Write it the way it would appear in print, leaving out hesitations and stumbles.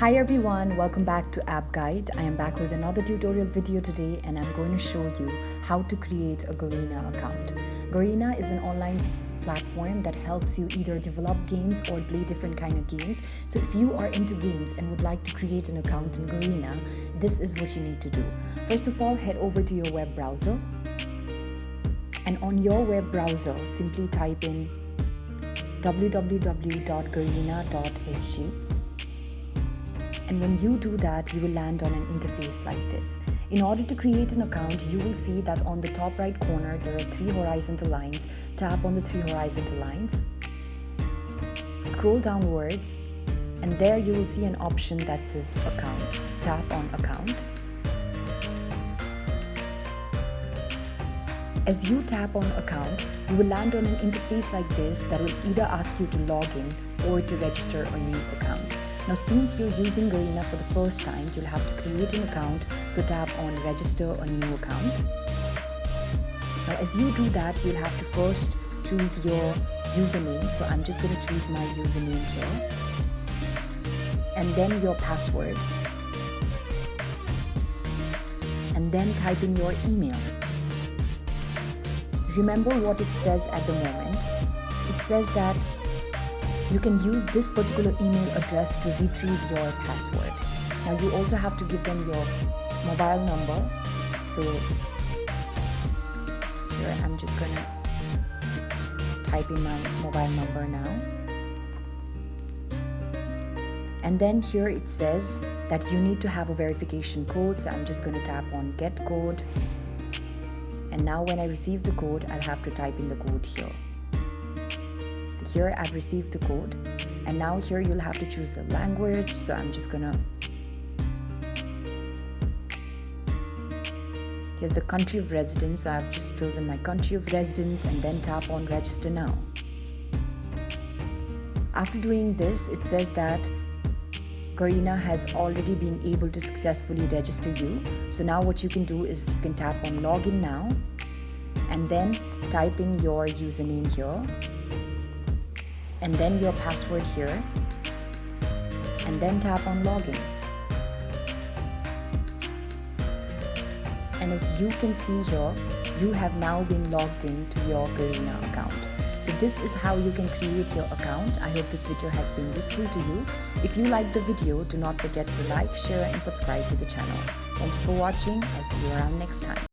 Hi everyone, welcome back to App Guide. I am back with another tutorial video today and I'm going to show you how to create a Garena account. Garena is an online platform that helps you either develop games or play different kind of games. So if you are into games and would like to create an account in Garena, this is what you need to do. First of all, head over to your web browser. And on your web browser, simply type in www.garena.ph. And when you do that, you will land on an interface like this. In order to create an account, you will see that on the top right corner, there are 3 horizontal lines. Tap on the 3 horizontal lines. Scroll downwards, and there you will see an option that says Account. Tap on Account. As you tap on Account, you will land on an interface like this that will either ask you to log in or to register a new account. Now, since you're using Garena for the first time, you'll have to create an account, so tap on Register a New Account. Now, as you do that, you'll have to first choose your username. So I'm just going to choose my username here. And then your password. And then type in your email. Remember what it says at the moment. It says that you can use this particular email address to retrieve your password. Now you also have to give them your mobile number. So here I'm just gonna type in my mobile number now. And then here it says that you need to have a verification code. So I'm just gonna tap on Get Code. And now when I receive the code, I'll have to type in the code here. Here I've received the code, and now here you'll have to choose the language. So I'm just gonna, here's the country of residence. So I've just chosen my country of residence and then tap on Register Now. After doing this, it says that Garena has already been able to successfully register you. So now what you can do is you can tap on Login Now and then type in your username here. And then your password here, and then tap on Login. And as you can see here, you have now been logged into your Garena account. So this is how you can create your account. I hope this video has been useful to you. If you liked the video, do not forget to like, share and subscribe to the channel. Thank you for watching. I'll see you around next time.